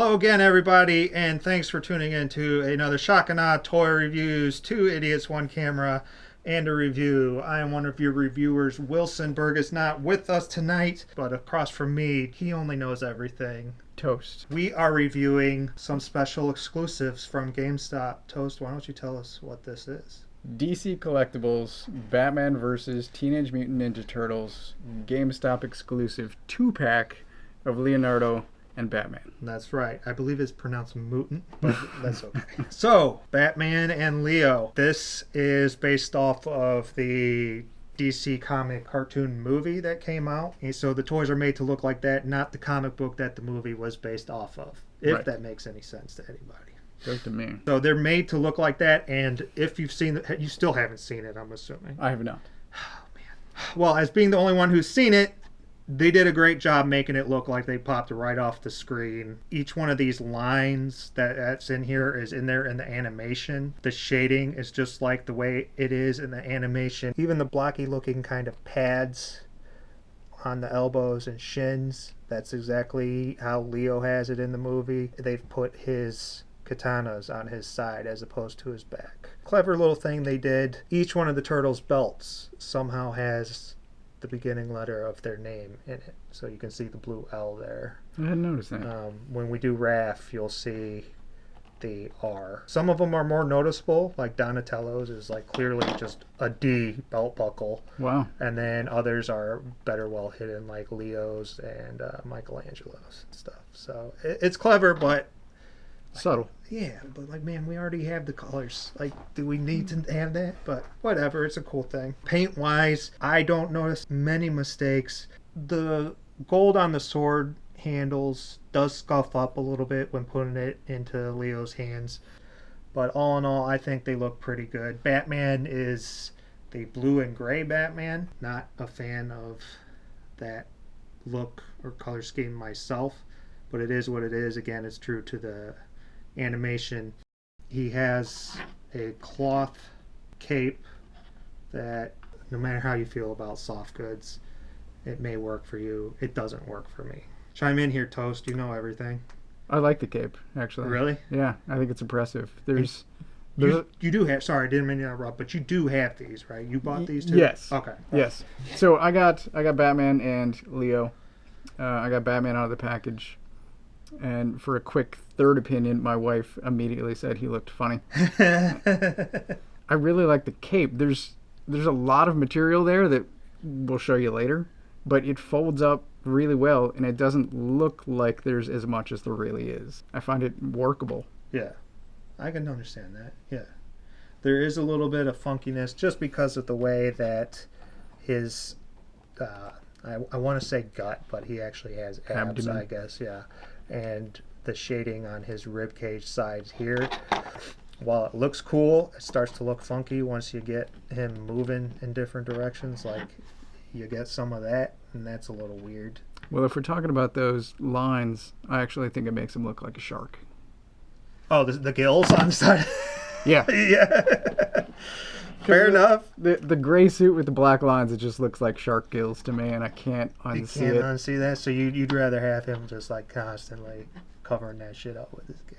Hello again, everybody, and thanks for tuning in to another Shock and Awe Toy Reviews, 2 idiots, 1 camera, and a review. I am one of your reviewers. Wilson Berg is not with us tonight, but across from me, he only knows everything. Toast. We are reviewing some special exclusives from Gamestop. Toast, why don't you tell us what this is? DC Collectibles, Batman vs. Teenage Mutant Ninja Turtles, GameStop exclusive 2-pack of Leonardo and Batman. That's right. I believe it's pronounced mutant, but that's okay. So, Batman and Leo. This is based off of the DC comic cartoon movie that came out. And so the toys are made to look like that, not the comic book that the movie was based off of. If that makes any sense to anybody. Does to me. So they're made to look like that, and if you've seen it, you still haven't seen it, I'm assuming. I have not. Oh, man. Well, as being the only one who's seen it, they did a great job making it look like they popped right off the screen. Each one of these lines that's in here is in there in the animation. The shading is just like the way it is in the animation. Even the blocky looking kind of pads on the elbows and shins, that's exactly how Leo has it in the movie. They've put his katanas on his side as opposed to his back. Clever little thing they did. Each one of the turtles' belts somehow has the beginning letter of their name in it, so you can see the blue L there. I hadn't noticed that. When we do RAF, you'll see the R. Some of them are more noticeable, like Donatello's is like clearly just a D belt buckle. Wow. And then others are better well hidden, like Leo's and Michelangelo's and stuff. So it's clever, but subtle. Yeah, but like, man, we already have the colors. Like, do we need to have that? But whatever, it's a cool thing. Paint-wise, I don't notice many mistakes. The gold on the sword handles does scuff up a little bit when putting it into Leo's hands. But all in all, I think they look pretty good. Batman is the blue and gray Batman. Not a fan of that look or color scheme myself, but it is what it is. Again, it's true to the animation. He has a cloth cape that, no matter how you feel about soft goods, it may work for you. It doesn't work for me. Chime in here, Toast. You know everything. I like the cape, actually. Really? Yeah, I think it's impressive. You do have, sorry, I didn't mean to interrupt, but you do have these, right? You bought these too? Yes. Okay. Yes. So I got Batman and Leo. I got Batman out of the package. And for a quick third opinion, my wife immediately said he looked funny. I really like the cape. There's a lot of material there that we'll show you later, but it folds up really well, and it doesn't look like there's as much as there really is. I find it workable. Yeah, I can understand that. Yeah, there is a little bit of funkiness just because of the way that his I want to say gut, but he actually has abs, abdomen. I guess. Yeah. And the shading on his ribcage sides here, while it looks cool, it starts to look funky once you get him moving in different directions. Like, you get some of that, and that's a little weird. Well, if we're talking about those lines, I actually think it makes him look like a shark. Oh, the gills on the side? Yeah. Yeah. Fair enough. The gray suit with the black lines, it just looks like shark gills to me, and I can't unsee it. You can't unsee that, so you'd rather have him just like constantly covering that shit up with his cape.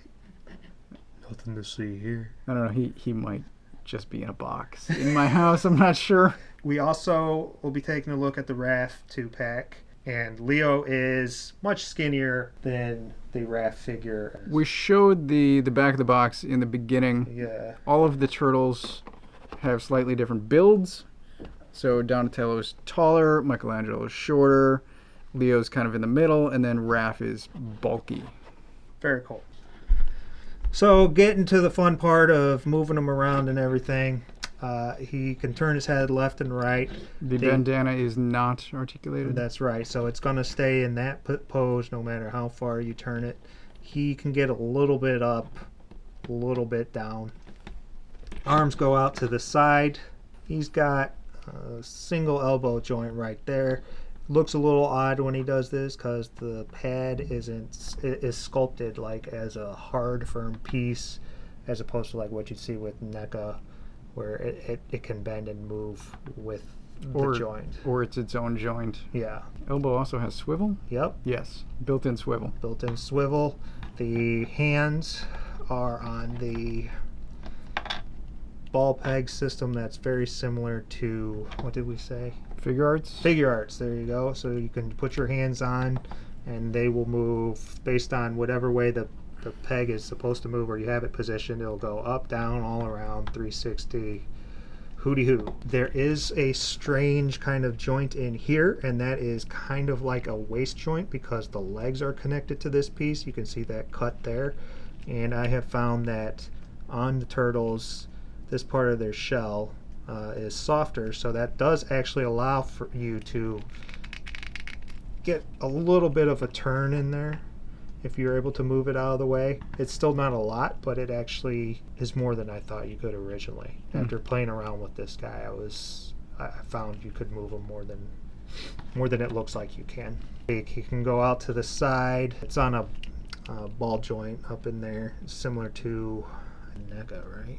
Nothing to see here. I don't know, he might just be in a box in my house, I'm not sure. We also will be taking a look at the RAF 2-pack, and Leo is much skinnier than the RAF figure. We showed the back of the box in the beginning. Yeah. All of the turtles have slightly different builds. So Donatello's taller, Michelangelo's shorter, Leo's kind of in the middle, and then Raph is bulky. Very cool. So getting to the fun part of moving him around and everything, he can turn his head left and right. The bandana is not articulated. That's right. So it's going to stay in that pose no matter how far you turn it. He can get a little bit up, a little bit down. Arms go out to the side. He's got a single elbow joint right there. Looks a little odd when he does this because the pad is sculpted like as a hard, firm piece, as opposed to like what you'd see with NECA, where it can bend and move with the joint. Or it's its own joint. Yeah. Elbow also has swivel? Yep. Yes. Built-in swivel. Built-in swivel. The hands are on the ball peg system that's very similar to, what did we say? Figure arts? Figure arts, there you go. So you can put your hands on and they will move based on whatever way the peg is supposed to move, or you have it positioned. It'll go up, down, all around, 360. Hooty hoo. There is a strange kind of joint in here, and that is kind of like a waist joint because the legs are connected to this piece. You can see that cut there. And I have found that on the turtles, this part of their shell is softer, so that does actually allow for you to get a little bit of a turn in there if you're able to move it out of the way. It's still not a lot, but it actually is more than I thought you could originally. After playing around with this guy, I found you could move him more than it looks like you can. He can go out to the side. It's on a ball joint up in there, similar to a NECA, right?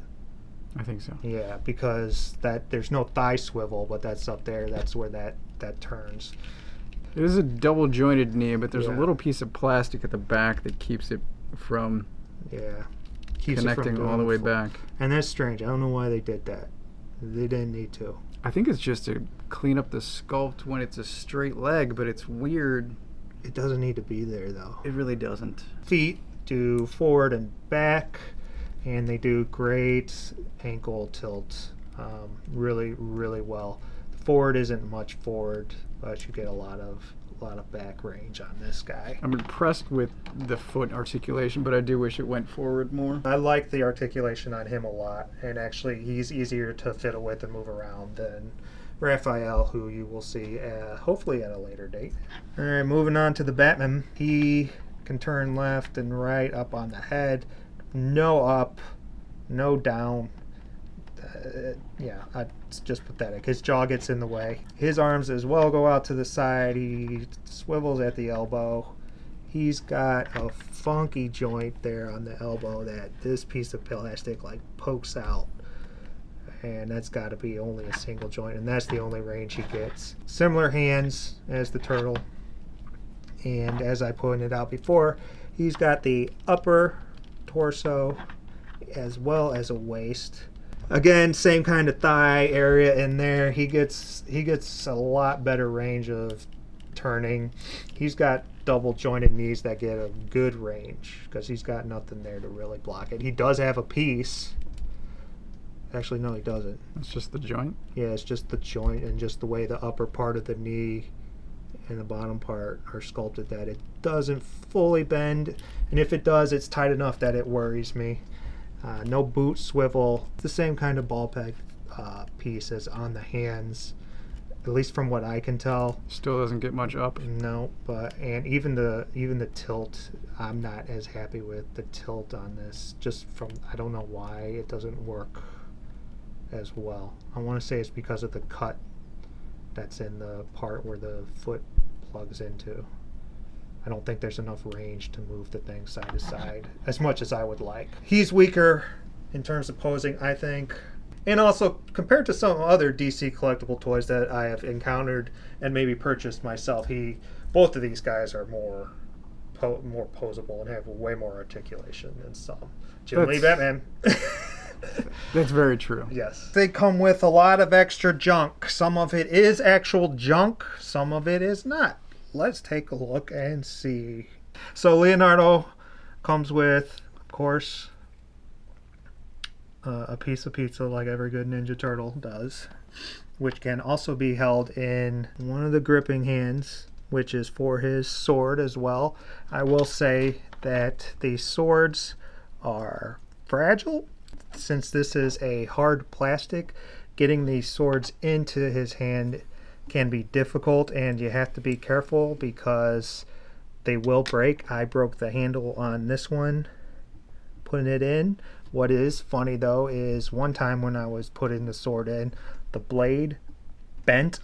I think so. Yeah, because there's no thigh swivel, but that's up there. That's where that turns. It is a double jointed knee, but there's Yeah. a little piece of plastic at the back that keeps it from Keeps connecting all the way back. And that's strange. I don't know why they did that. They didn't need to. I think it's just to clean up the sculpt when it's a straight leg, but it's weird. It doesn't need to be there, though. It really doesn't. Feet do forward and back, and they do great ankle tilt really, really well. Forward isn't much forward, but you get a lot of back range on this guy. I'm impressed with the foot articulation, but I do wish it went forward more. I like the articulation on him a lot, and actually he's easier to fiddle with and move around than Raphael, who you will see hopefully at a later date. All right, moving on to the Batman. He can turn left and right, up on the head. No up, no down. It's just pathetic. His jaw gets in the way. His arms as well go out to the side. He swivels at the elbow. He's got a funky joint there on the elbow that this piece of plastic like pokes out. And that's got to be only a single joint, and that's the only range he gets. Similar hands as the turtle. And as I pointed out before, he's got the upper torso as well as a waist. Again, same kind of thigh area in there. He gets a lot better range of turning. He's got double jointed knees that get a good range because he's got nothing there to really block it. He does have a piece. Actually, no, he doesn't. It's just the joint? Yeah, it's just the joint and just the way the upper part of the knee and the bottom part are sculpted that it doesn't fully bend. And if it does, it's tight enough that it worries me. No boot swivel. It's the same kind of ball peg piece as on the hands, at least from what I can tell. Still doesn't get much up. No, and even the tilt, I'm not as happy with the tilt on this. Just from, I don't know why it doesn't work as well. I want to say it's because of the cut that's in the part where the foot plugs into. I don't think there's enough range to move the thing side to side as much as I would like. He's weaker in terms of posing, I think. And also, compared to some other DC collectible toys that I have encountered and maybe purchased myself, both of these guys are more posable and have way more articulation than some. Jim Lee Batman. That's very true. Yes. They come with a lot of extra junk. Some of it is actual junk, some of it is not. Let's take a look and see. So Leonardo comes with, of course, a piece of pizza like every good Ninja Turtle does, which can also be held in one of the gripping hands, which is for his sword as well. I will say that the swords are fragile. Since this is a hard plastic, getting these swords into his hand can be difficult, and you have to be careful because they will break. I broke the handle on this one putting it in. What is funny though is one time when I was putting the sword in, the blade bent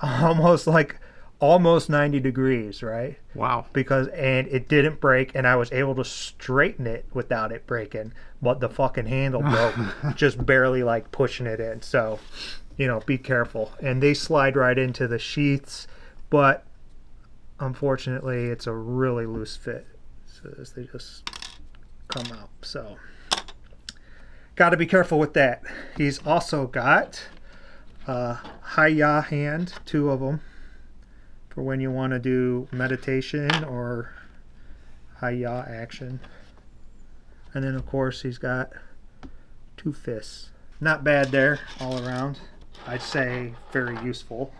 almost 90 degrees, right? Wow. And it didn't break, and I was able to straighten it without it breaking, but the fucking handle broke just barely like pushing it in. So, be careful. And they slide right into the sheaths, but unfortunately it's a really loose fit. So they just come out. So got to be careful with that. He's also got a Hi-Ya hand, 2 of them, for when you want to do meditation or Hi-Ya action. And then, of course, he's got 2 fists. Not bad there all around. I'd say very useful.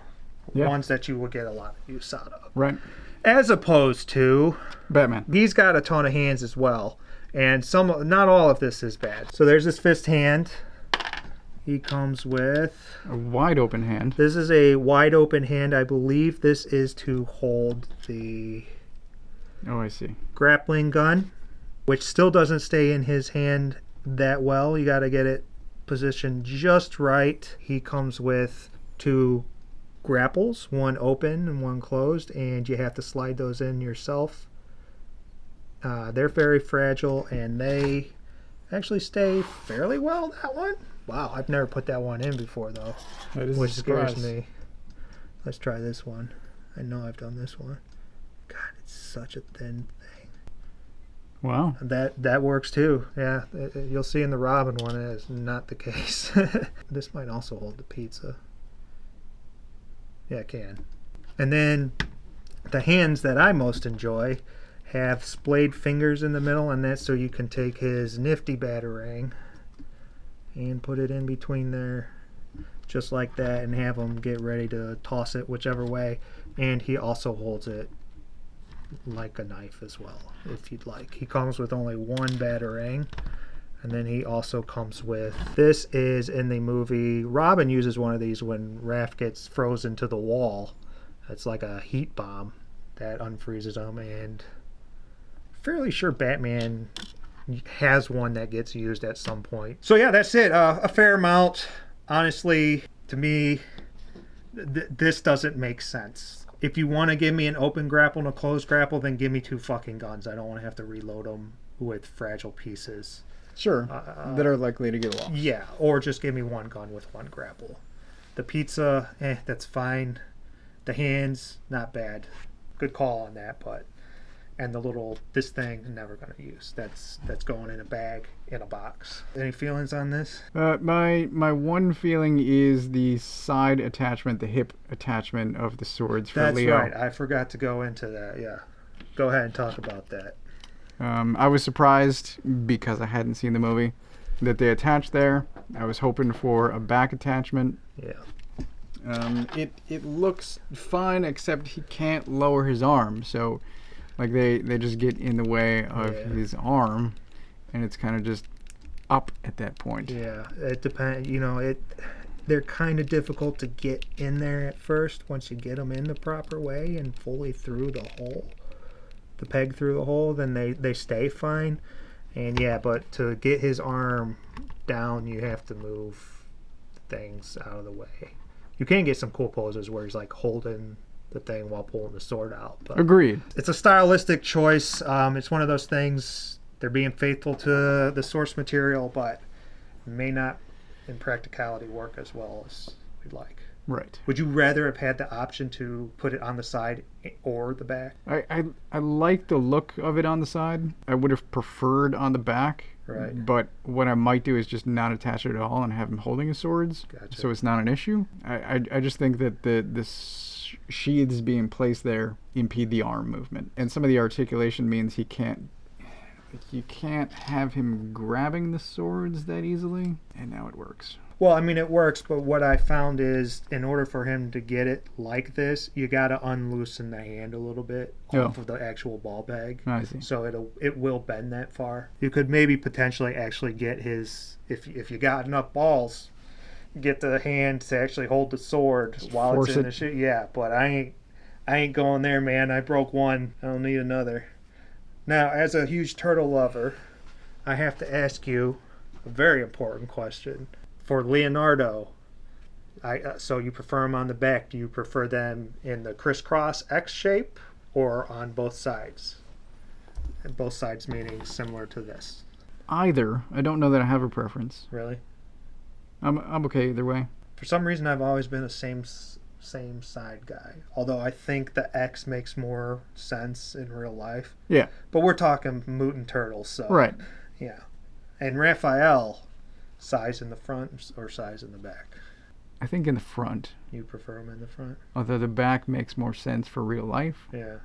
Yeah. Ones that you will get a lot of use out of. Right. As opposed to Batman. he's got a ton of hands as well. And not all of this is bad. So there's his fist hand. He comes with A wide open hand. this is a wide open hand. I believe this is to hold the Oh, I see. grappling gun, which still doesn't stay in his hand that well. You got to get it positioned just right. He comes with 2 grapples, one open and one closed, and you have to slide those in yourself. They're very fragile, and they actually stay fairly well, that one. Wow, I've never put that one in before, though, That is which a scares surprise. me. Let's try this one. I know I've done this one. God, it's such a thin thing. Wow. That works too. Yeah, you'll see in the Robin one that is not the case. This might also hold the pizza. Yeah, it can. And then the hands that I most enjoy have splayed fingers in the middle, and that's so you can take his nifty batarang and put it in between there just like that and have him get ready to toss it whichever way. And he also holds it like a knife as well, if you'd like. He comes with only 1 batarang, and then he also comes with, this is in the movie, Robin uses one of these when Raph gets frozen to the wall. It's like a heat bomb that unfreezes him, and fairly sure Batman has one that gets used at some point. So yeah, that's it. A fair amount. Honestly, to me, this doesn't make sense. If you want to give me an open grapple and a closed grapple, then give me 2 fucking guns. I don't want to have to reload them with fragile pieces. Sure. That are likely to get lost. Yeah, or just give me 1 gun with 1 grapple. The pizza, that's fine. The hands, not bad. Good call on that, but... And this thing, never going to use. That's going in a bag, in a box. Any feelings on this? My one feeling is the side attachment, the hip attachment of the swords for That's Leo. right. I forgot to go into that, yeah. Go ahead and talk about that. I was surprised, because I hadn't seen the movie, that they attached there. I was hoping for a back attachment. Yeah. It looks fine, except he can't lower his arm, so like they just get in the way of his arm, and it's kind of just up at that point. Yeah, it depends. They're kind of difficult to get in there at first. Once you get them in the proper way and fully through the hole, the peg through the hole, then they stay fine. And yeah, but to get his arm down, you have to move things out of the way. You can get some cool poses where he's like holding the thing while pulling the sword out. But Agreed. it's a stylistic choice. It's one of those things, they're being faithful to the source material, but may not in practicality work as well as we'd like. Right. Would you rather have had the option to put it on the side or the back? I like the look of it on the side. I would have preferred on the back. Right. But what I might do is just not attach it at all and have him holding his swords, Gotcha. so it's not an issue. I just think that the sheaths being placed there impede the arm movement, and some of the articulation means you can't have him grabbing the swords that easily, and now it works. Well, I mean, it works, but what I found is in order for him to get it like this, you got to unloosen the hand a little bit off of the actual ball bag. I see. So it will bend that far. You could maybe potentially actually get his, if you got enough balls, get the hand to actually hold the sword while force it's in it. the shoe. Yeah, but I ain't going there, man. I broke one. I don't need another. Now, as a huge turtle lover, I have to ask you a very important question. For Leonardo, so you prefer them on the back. Do you prefer them in the crisscross X shape or on both sides? And both sides meaning similar to this. Either. I don't know that I have a preference. Really? I'm okay either way. For some reason, I've always been a same side guy. Although I think the X makes more sense in real life. Yeah. But we're talking mutant turtles, so Right. yeah. And Raphael, size in the front or size in the back? I think in the front. You prefer him in the front? Although the back makes more sense for real life. Yeah.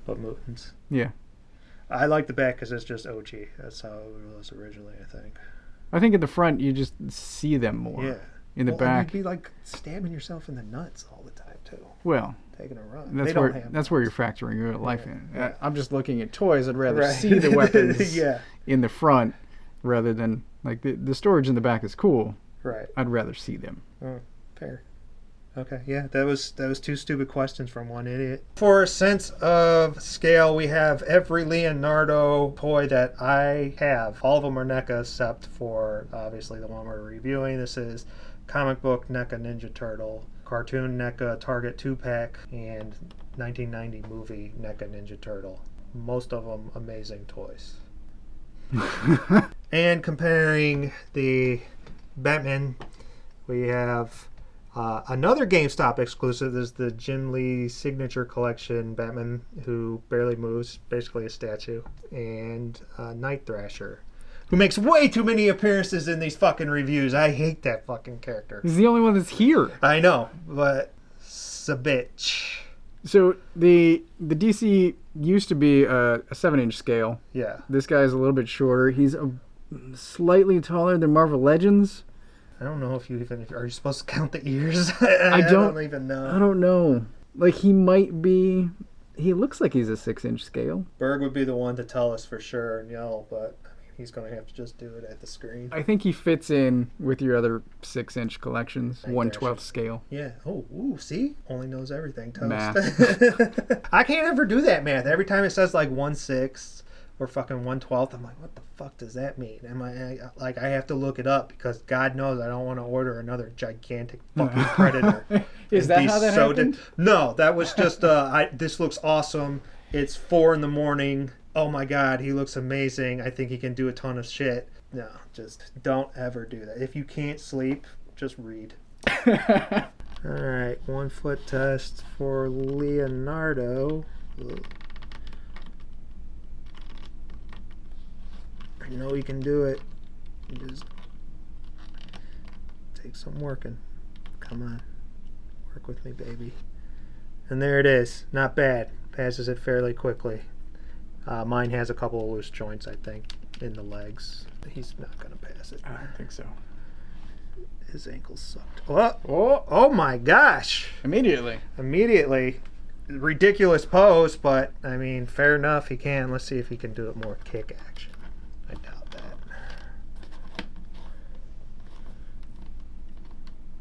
But mutants. Yeah. I like the back because it's just OG. That's how it was originally, I think. I think in the front you just see them more. Yeah. In the back. You'd be like stabbing yourself in the nuts all the time too. Well, taking a run. That's where you're factoring real life in. Yeah. I'm just looking at toys. I'd rather see the weapons yeah. in the front rather than like the storage in the back is cool. Right. I'd rather see them. Oh, fair. Okay, yeah, that was 2 stupid questions from one idiot. For a sense of scale, we have every Leonardo toy that I have. All of them are NECA except for obviously the one we're reviewing. This is comic book NECA Ninja Turtle, cartoon NECA Target 2-pack, and 1990 movie NECA Ninja Turtle. Most of them amazing toys. And comparing the Batman, we have another GameStop exclusive. Is the Jim Lee Signature Collection Batman who barely moves, basically a statue, and Night Thrasher, who makes way too many appearances in these fucking reviews. I hate that fucking character. He's the only one that's here. I know, but it's a bitch. So the DC used to be a 7-inch scale. Yeah. This guy's a little bit shorter. He's slightly taller than Marvel Legends. I don't know if you even are you supposed to count the ears. I don't even know. I don't know. Like he might be. He looks like he's a 6-inch scale. Berg would be the one to tell us for sure and yell, but I mean, he's going to have to just do it at the screen. I think he fits in with your other 6-inch collections, 1/12 scale. Yeah. Oh, ooh, see? Only knows everything. Toast. Math. I can't ever do that math. Every time it says like 1/6 or fucking 1/12, I'm like, what the fuck does that mean? I have to look it up because God knows I don't want to order another gigantic fucking predator. Is that how that happened? No, that was just this looks awesome. It's 4 a.m. Oh my God, he looks amazing. I think he can do a ton of shit. No, just don't ever do that. If you can't sleep, just read. All right, 1 foot test for Leonardo. I know you can do it. You just take some working. Come on. Work with me, baby. And there it is. Not bad. Passes it fairly quickly. Mine has a couple of loose joints, I think, in the legs. He's not going to pass it. I don't think so. His ankles sucked. Oh my gosh. Immediately. Ridiculous pose, but, I mean, fair enough. He can. Let's see if he can do it more kick action. I doubt that.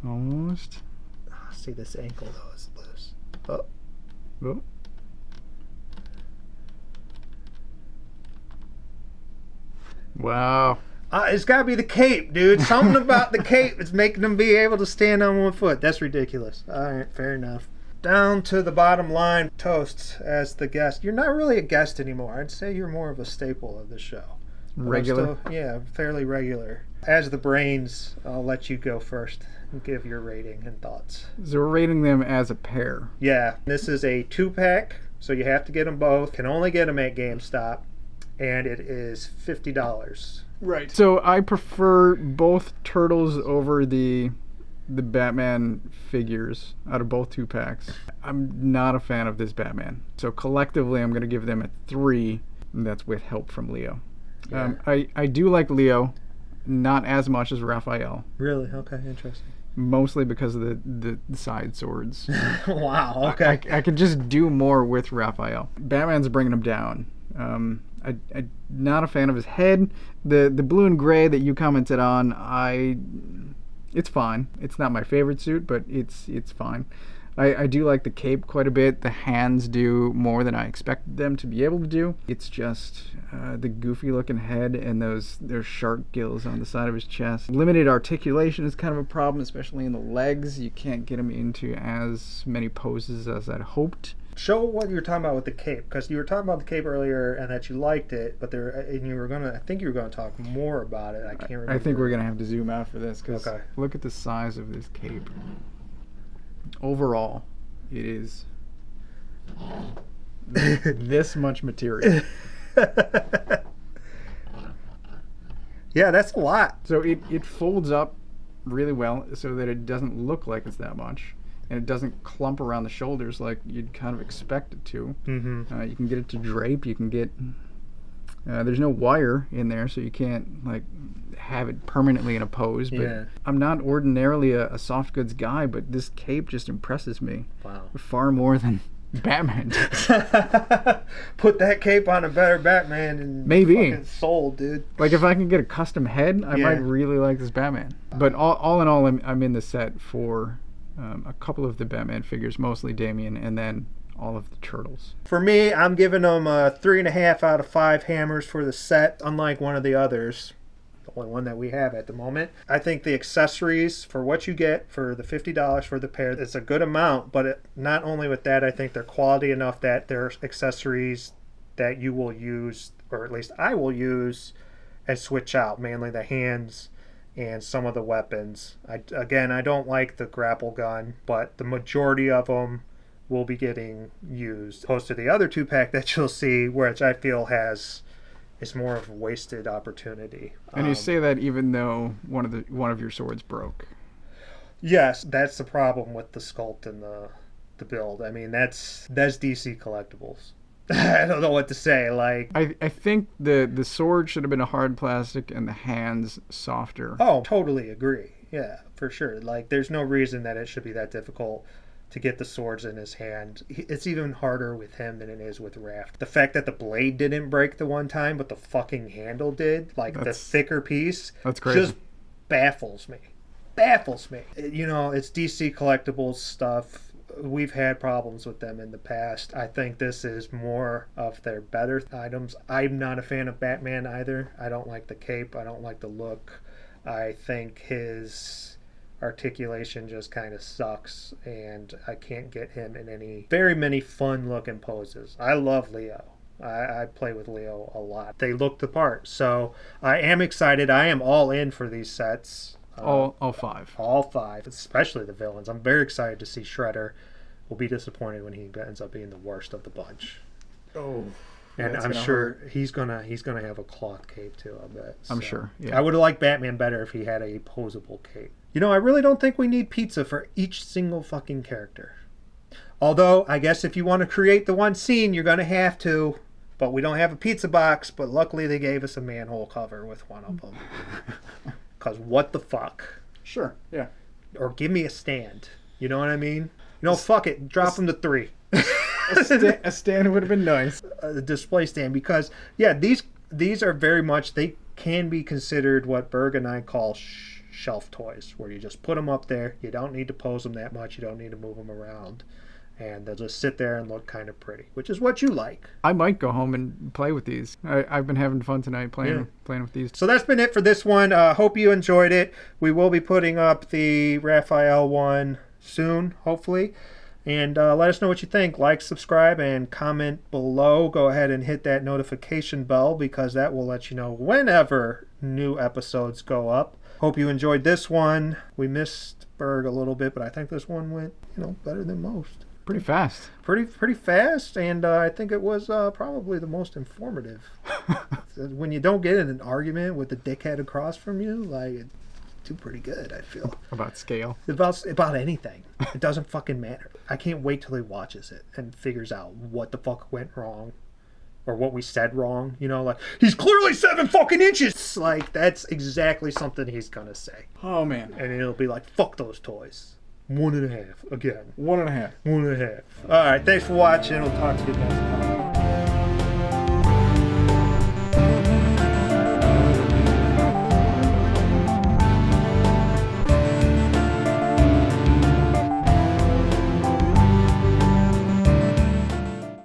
Almost. Oh, see, this ankle, though, is loose. Oh. Oh. Wow. It's got to be the cape, dude. Something about the cape is making him be able to stand on 1 foot. That's ridiculous. All right, fair enough. Down to the bottom line, Toast as the guest. You're not really a guest anymore. I'd say you're more of a staple of the show. Regular? Yeah, fairly regular. As the brains, I'll let you go first and give your rating and thoughts. So we're rating them as a pair. Yeah, this is a 2-pack, so you have to get them both. Can only get them at GameStop, and it is $50. Right. So I prefer both Turtles over the Batman figures out of both 2-packs. I'm not a fan of this Batman. So collectively, I'm going to give them a 3, and that's with help from Leo. Yeah. I do like Leo, not as much as Raphael. Really? Okay, interesting. Mostly because of the side swords. Wow, okay. I could just do more with Raphael. Batman's bringing him down. I'm not a fan of his head. The blue and gray that you commented on, it's fine. It's not my favorite suit, but it's fine. I do like the cape quite a bit. The hands do more than I expected them to be able to do. It's just the goofy looking head and those shark gills on the side of his chest. Limited articulation is kind of a problem, especially in the legs. You can't get him into as many poses as I'd hoped. Show what you were talking about with the cape, because you were talking about the cape earlier and that you liked it, but I think you were gonna talk more about it. I can't remember. I think we're gonna have to zoom out for this, because okay. Look at the size of this cape. overall, it is this much material. Yeah, that's a lot. So it folds up really well so that it doesn't look like it's that much. And it doesn't clump around the shoulders like you'd kind of expect it to. Mm-hmm. You can get it to drape. You can get... there's no wire in there, so you can't like have it permanently in a pose. But Yeah. I'm not ordinarily a soft goods guy, but this cape just impresses me. Wow. Far more than Batman did. Put that cape on a better Batman and Maybe. fucking sold, dude. Like if I can get a custom head, I might really like this Batman. But all in all, I'm in the set for a couple of the Batman figures, mostly Damian, and then all of the turtles. For me, I'm giving them a 3.5 out of 5 hammers for the set, unlike one of the others. The only one that we have at the moment. I think the accessories for what you get for the $50 for the pair is a good amount, but not only with that, I think they're quality enough that they're accessories that you will use, or at least I will use, and switch out, mainly the hands and some of the weapons. I don't like the grapple gun, but the majority of them will be getting used, opposed to the other 2-pack that you'll see, which I feel is more of a wasted opportunity. And you say that even though one of your swords broke. Yes, that's the problem with the sculpt and the build. I mean, that's DC Collectibles. I don't know what to say. Like, I think the sword should have been a hard plastic and the hands softer. oh, totally agree. Yeah, for sure. Like, there's no reason that it should be that difficult to get the swords in his hand. It's even harder with him than it is with Raft. The fact that the blade didn't break the one time, but the fucking handle did, like the thicker piece, that's crazy. Just baffles me. Baffles me. You know, it's DC Collectibles stuff. We've had problems with them in the past. I think this is more of their better items. I'm not a fan of Batman either. I don't like the cape. I don't like the look. I think his articulation just kind of sucks, and I can't get him in very many fun looking poses. I love Leo. I play with Leo a lot. They look the part, so I am excited. I am all in for these sets. All 5. All 5, especially the villains. I'm very excited to see Shredder. Will be disappointed when he ends up being the worst of the bunch. Oh. And I'm sure he's gonna have a cloth cape too, I bet. I'm sure. Yeah. I would have liked Batman better if he had a posable cape. You know, I really don't think we need pizza for each single fucking character. Although, I guess if you want to create the one scene, you're gonna have to. But we don't have a pizza box, but luckily they gave us a manhole cover with one of them. Because what the fuck? Sure, yeah. Or give me a stand. You know what I mean? You know, fuck it. Drop them to 3. A stand would have been nice. A display stand, because yeah, these are very much, they can be considered what Berg and I call shelf toys, where you just put them up there. You don't need to pose them that much. You don't need to move them around, and they'll just sit there and look kind of pretty, which is what you like. I might go home and play with these. I've been having fun tonight playing with these. So that's been it for this one. Hope you enjoyed it. We will be putting up the Raphael one soon, hopefully. And let us know what you think. Like, subscribe, and comment below. Go ahead and hit that notification bell, because that will let you know whenever new episodes go up. Hope you enjoyed this one. We missed Berg a little bit, but I think this one went, better than most. Pretty fast. Pretty fast, and I think it was probably the most informative. When you don't get in an argument with the dickhead across from you, like, do pretty good, I feel. About scale. About anything. It doesn't fucking matter. I can't wait till he watches it and figures out what the fuck went wrong. Or what we said wrong. Like, he's clearly 7 fucking inches! Like, that's exactly something he's gonna say. Oh, man. And it'll be like, fuck those toys. 1.5. Again. 1.5. 1.5. Alright, thanks for watching. We'll talk to you next time.